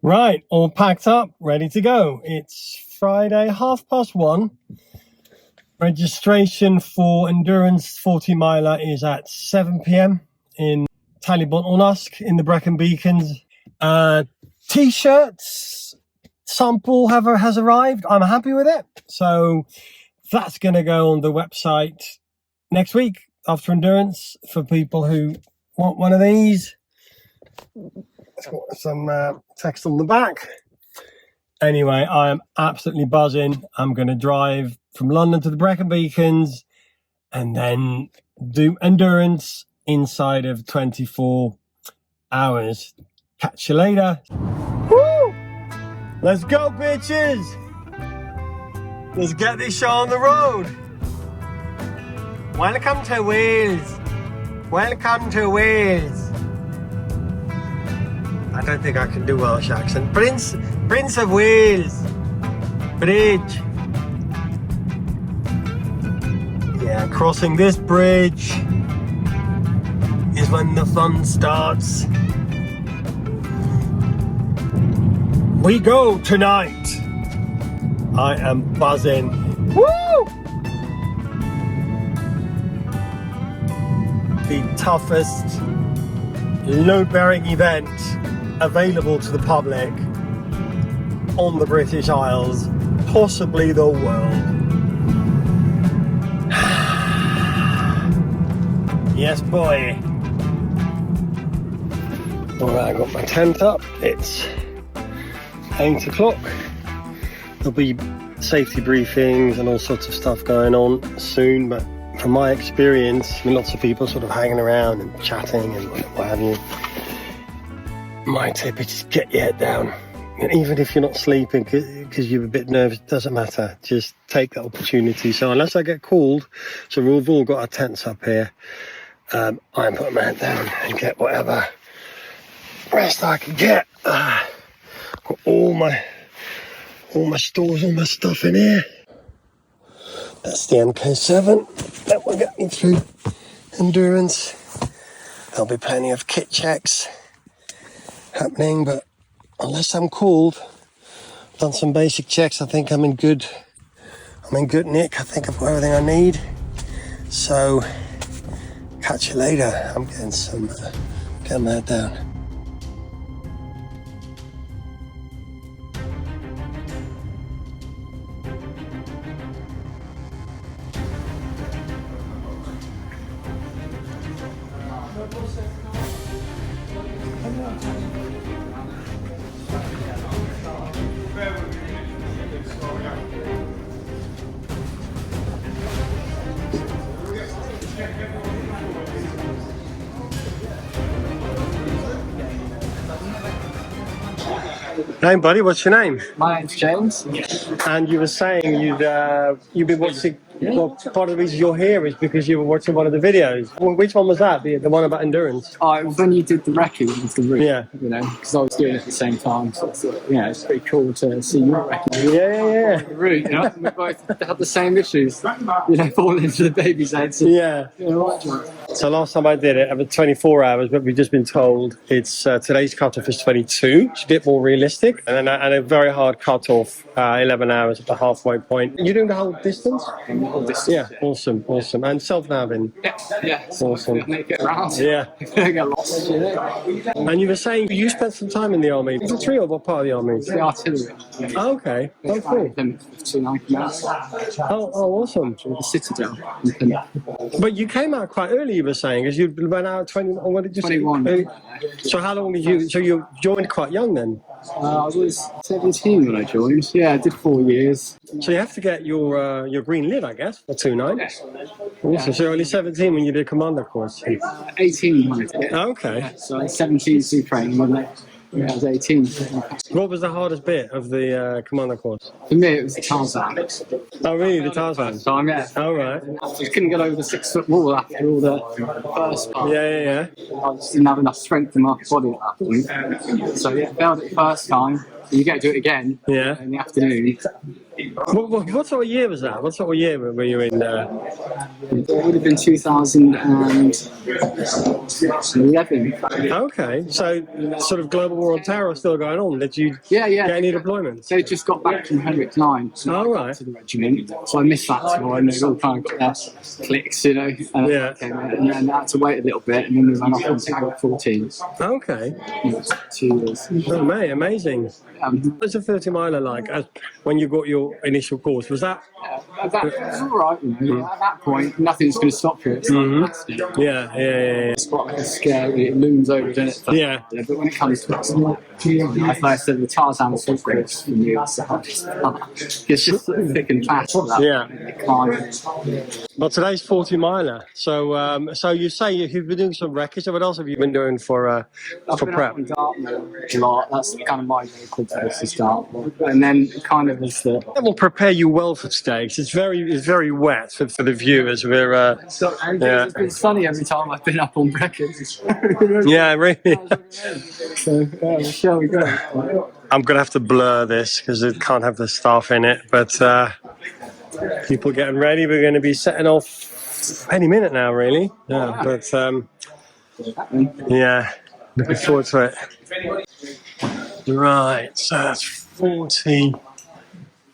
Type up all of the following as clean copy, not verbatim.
Right, all packed up, ready to go. It's Friday, 1:30. Registration for Endurance 40 miler is at 7 p.m. in Talibon-on-Usk in the Brecon Beacons. T-shirts sample has arrived. I'm happy with it. So that's going to go on the website next week after Endurance for people who want one of these. It's got some text on the back. Anyway, I am absolutely buzzing. I'm going to drive from London to the Brecon Beacons and then do Endurance inside of 24 hours. Catch you later. Woo! Let's go, bitches! Let's get this show on the road. Welcome to Wales. Welcome to Wales. I don't think I can do Welsh accent. Prince of Wales. Bridge. Yeah, crossing this bridge is when the fun starts. We go tonight. I am buzzing. Woo! The toughest load-bearing event available to the public on the British Isles, possibly the world. Yes, boy. Alright, I got my tent up. It's 8 o'clock. There'll be safety briefings and all sorts of stuff going on soon, but from my experience, I mean, lots of people sort of hanging around and chatting and what have you. My tip is just get your head down. And even if you're not sleeping because you're a bit nervous, it doesn't matter. Just take that opportunity. So unless I get called, so we've all got our tents up here, I'm putting my head down and get whatever rest I can get. Got all my stores, all my stuff in here. That's the MK7. That will get me through Endurance. There'll be plenty of kit checks happening, but unless I'm called, done some basic checks. I think I'm in good nick. I think I've got everything I need. So catch you later. I'm getting my head down. Hey buddy, what's your name? My name's James. And you were saying you've been watching. Well, part of the reason you're here is because you were watching one of the videos. Well, which one was that? The one about Endurance? Oh, it was when you did the recce with the route. Yeah. You know, because I was doing it at the same time. So I thought, it's pretty cool to see your recce. Yeah. The route, you know, we both had the same issues. You know, falling into the baby's heads. And, yeah. So last time I did it, it was 24 hours, but we've just been told it's today's cutoff is 22. It's a bit more realistic, and a very hard cutoff, 11 hours at the halfway point. You're doing the whole distance? Yeah, awesome. And self-naving. Yeah. Awesome. Make it around. Yeah. Get lost, you know. And you were saying you spent some time in the army. Infantry or what part of the army? The artillery. Oh, okay. Oh, cool. Oh, awesome. The Citadel. But you came out quite early, you were saying, because you went out at 20, or what did you 21. say? So how long did you, so you joined quite young then? I was 17 when I joined. Yeah, I did 4 years. So you have to get your green lid, I guess, for 2.9. Yeah. So you're only 17 when you did commander course. 18 when I did it. Okay. Yeah, so I was 17 to training when I was 18. What was the hardest bit of the commander course? For me, it was the Tarzan. Oh, really? The Tarzan? Time, yeah. Oh, right. I just couldn't get over the 6-foot wall after all the first part. Yeah. I just didn't have enough strength in my body at that point. So, yeah, failed it the first time. You get to do it again in the afternoon. What sort of year was that? What sort of year were you in? It would have been 2011. Okay, so sort of global war on terror was still going on. Did you Yeah. get any deployments? They just got back from Henrik Line, so Oh, right. to the regiment. So I missed that tour, and they all kind of got their clicks, you know. And Yeah. and then I had to wait a little bit, and then we ran off on Tank 14. Okay. 2 years. Oh, mate, amazing. What was a 30 miler like when you got your initial course? Was that? That was all right, you know. At that point, nothing's going to stop you. It's like blasting. Yeah. It's quite scary. It looms over, doesn't it? Yeah. But when it comes to it, like I said, the Tarzan foot course for me, it's just sort of thick and fast. Yeah. Climbing. Well, today's 40 miler. So, so you say you've been doing some wreckage. So what else have you been doing for prep? A lot. That's kind of my vehicle to start with. And then kind of as the That will prepare you well for stakes. It's very wet for the viewers. We're it's been funny every time I've been up on records. yeah, really. So shall we go? I'm gonna have to blur this because it can't have the stuff in it. But people getting ready. We're going to be setting off any minute now, really. Yeah, but yeah, looking forward to it. Right, so that's 40,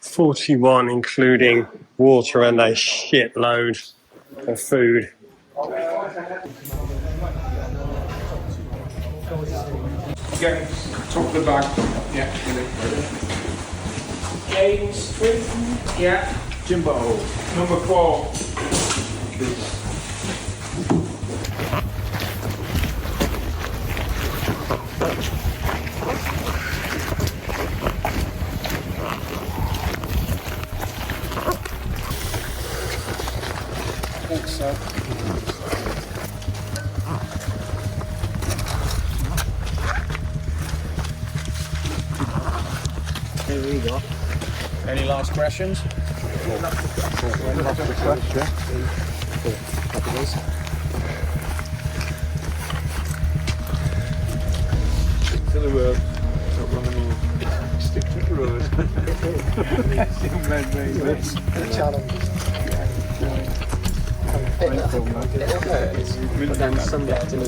41, including water and a shitload of food. Again, top of the bag. Yeah. James, yeah. Jimbo. Number 4. Thanks, sir. Here we go. Any last questions? To the road. Don't run them all. Stick to the road.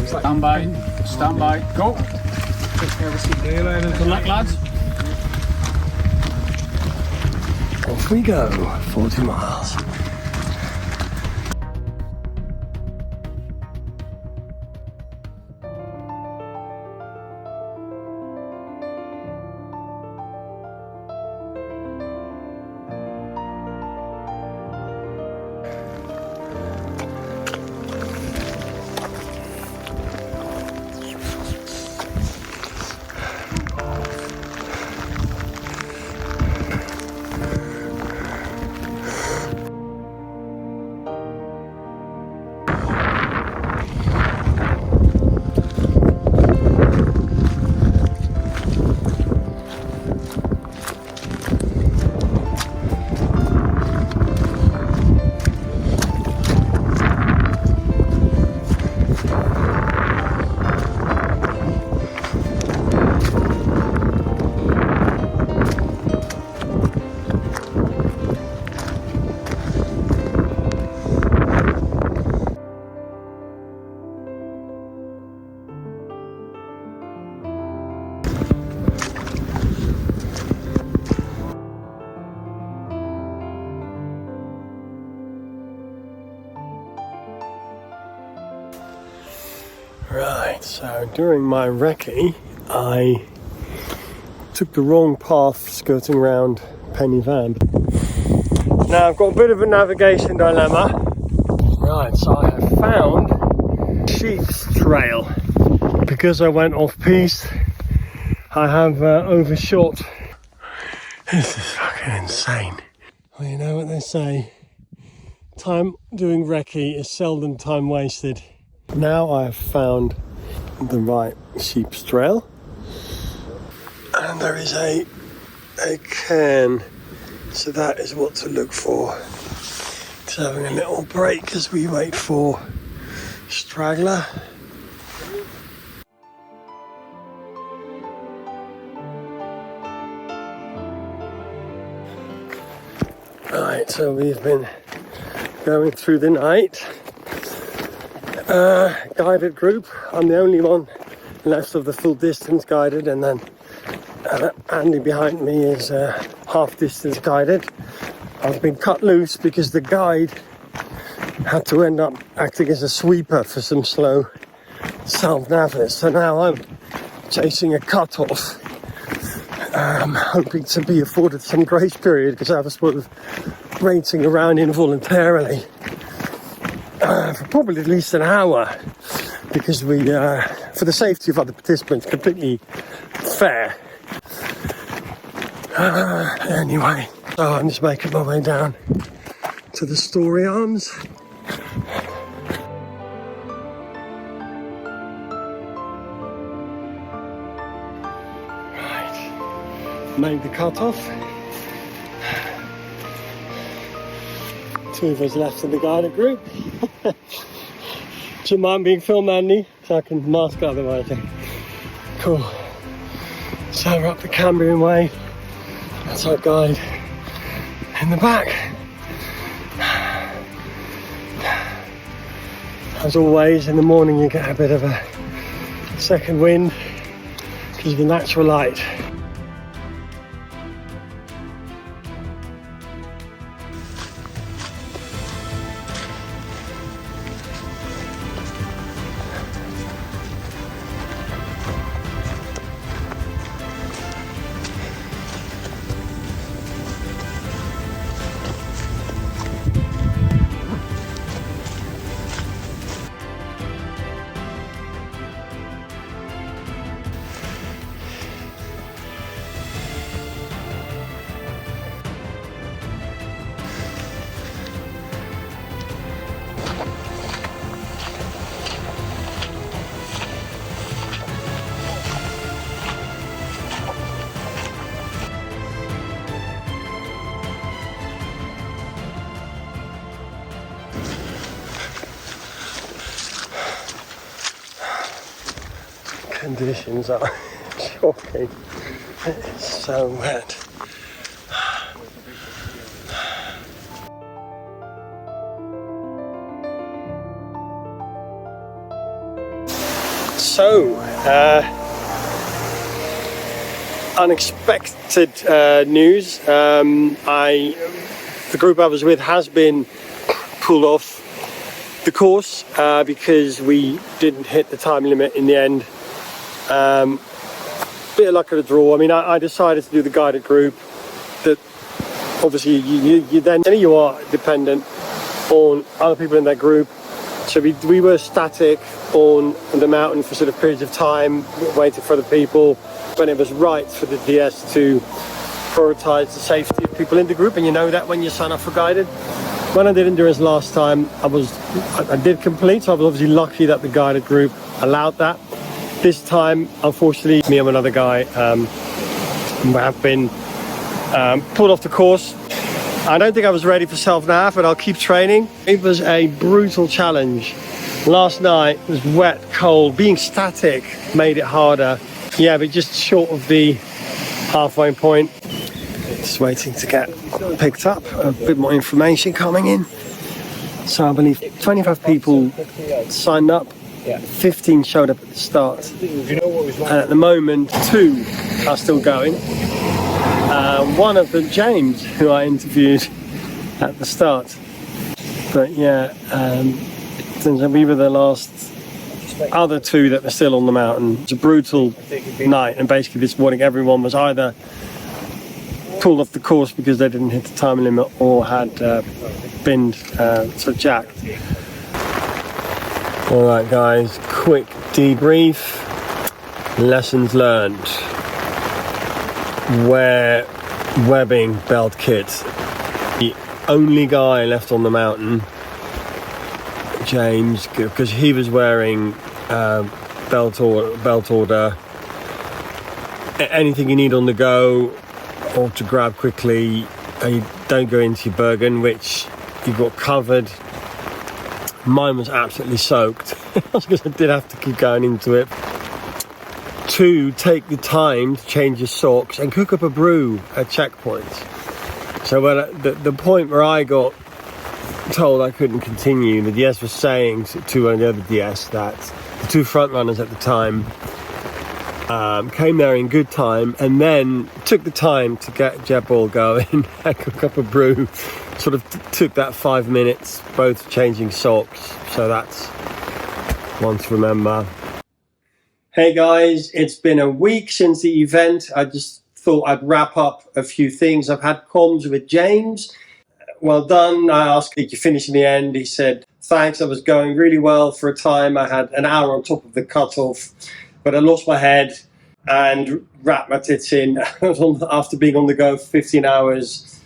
Stand by. Stand by. Go. Good luck, lads. Off we go, 40 miles. Right, so during my recce, I took the wrong path skirting around Penny Van. Now I've got a bit of a navigation dilemma. Right, so I have found Sheep's Trail. Because I went off piste, I have overshot. This is fucking insane. Well, you know what they say, time doing recce is seldom time wasted. Now I have found the right Sheep's Trail, and there is a cairn, so that is what to look for. It's having a little break as we wait for straggler. Right, so we've been going through the night. Guided group. I'm the only one left of the full distance guided, and then Andy behind me is half distance guided. I've been cut loose because the guide had to end up acting as a sweeper for some slow self-navigators. So now I'm chasing a cut-off, hoping to be afforded some grace period because I was sort of racing around involuntarily for probably at least an hour, because we, for the safety of other participants, completely fair. Anyway, so I'm just making my way down to the Story Arms. Right, made the cut-off. 2 of us left in the guided group. Do you mind being filmed, Andy? So I can mask otherwise. Cool. So we're up the Cambrian Way. That's our guide in the back. As always, in the morning you get a bit of a second wind because of the natural light. Conditions are shocking. It's so wet. So, unexpected news. The group I was with has been pulled off the course because we didn't hit the time limit in the end. Bit of luck of the draw. I mean, I decided to do the guided group. That obviously you are dependent on other people in that group. So we were static on the mountain for sort of periods of time, waiting for the people when it was right for the DS to prioritise the safety of people in the group, and you know that when you sign up for guided. When I did endurance last time, I did complete, so I was obviously lucky that the guided group allowed that. This time, unfortunately, me and another guy have been pulled off the course. I don't think I was ready for self-nav, but I'll keep training. It was a brutal challenge. Last night was wet, cold. Being static made it harder. Yeah, but just short of the halfway point. Just waiting to get picked up. A bit more information coming in. So I believe 25 people signed up. 15 showed up at the start, and at the moment 2 are still going. One of them, James, who I interviewed at the start, but yeah, we were the last other 2 that were still on the mountain. It's a brutal night, and basically this morning everyone was either pulled off the course because they didn't hit the time limit or had been sort of jacked. Alright guys, quick debrief. Lessons learned. Wear webbing belt kit. The only guy left on the mountain, James, because he was wearing belt order. Anything you need on the go or to grab quickly, don't go into your Bergen, which you got covered. Mine was absolutely soaked because I did have to keep going into it. 2, take the time to change your socks and cook up a brew at checkpoints. So the point where I got told I couldn't continue, the DS was saying to one of the other DS that the two front runners at the time came there in good time and then took the time to get jet ball going, cook up a brew, sort of took that 5 minutes, both changing socks. So that's one to remember. Hey guys, it's been a week since the event. I just thought I'd wrap up a few things. I've had comms with James. Well done. I asked, did you finish in the end? He said, thanks, I was going really well for a time. I had an hour on top of the cutoff, but I lost my head and wrapped my tits in after being on the go for 15 hours.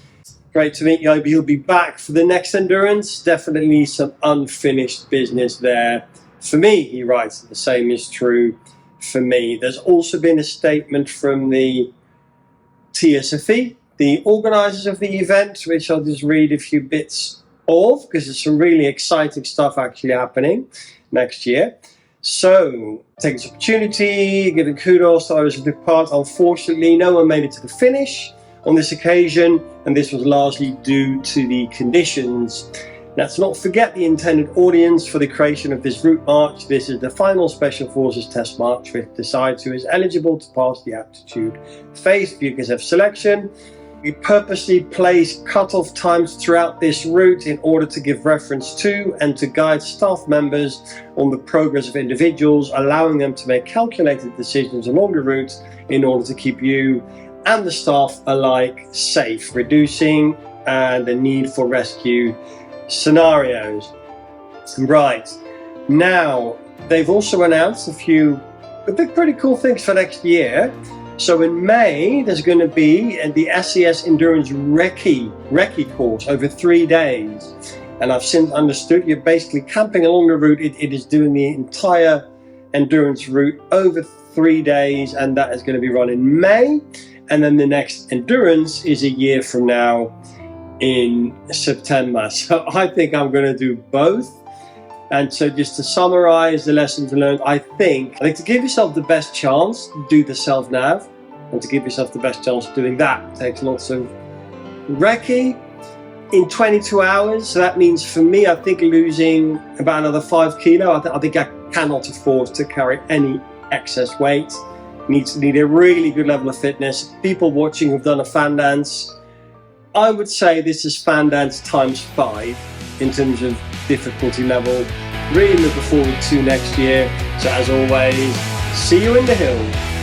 Great to meet you. I hope you'll be back for the next endurance. Definitely some unfinished business there. For me, he writes, the same is true for me. There's also been a statement from the TSFE, the organisers of the event, which I'll just read a few bits of, because there's some really exciting stuff actually happening next year. So, take this opportunity, giving kudos to those who took part. Unfortunately, no one made it to the finish on this occasion, and this was largely due to the conditions. Let's not forget the intended audience for the creation of this route march. This is the final Special Forces test march, which decides who is eligible to pass the aptitude phase of UKSF selection. We purposely place cut-off times throughout this route in order to give reference to and to guide staff members on the progress of individuals, allowing them to make calculated decisions along the route in order to keep you and the staff alike safe, reducing the need for rescue scenarios. Right, now they've also announced a few pretty cool things for next year. So in May, there's going to be the SAS Endurance Recce course over 3 days. And I've since understood you're basically camping along the route. It is doing the entire endurance route over 3 days, and that is going to be run in May. And then the next endurance is a year from now in September. So I think I'm going to do both. And so just to summarize the lessons learned, I think to give yourself the best chance, do the self-nav. And to give yourself the best chance of doing that takes lots of recce in 22 hours. So that means for me, I think losing about another 5 kilo. I think I cannot afford to carry any excess weight. Need a really good level of fitness. People watching who've done a fan dance, I would say this is fan dance times 5 in terms of difficulty level. Really looking forward to next year. So as always, see you in the hills.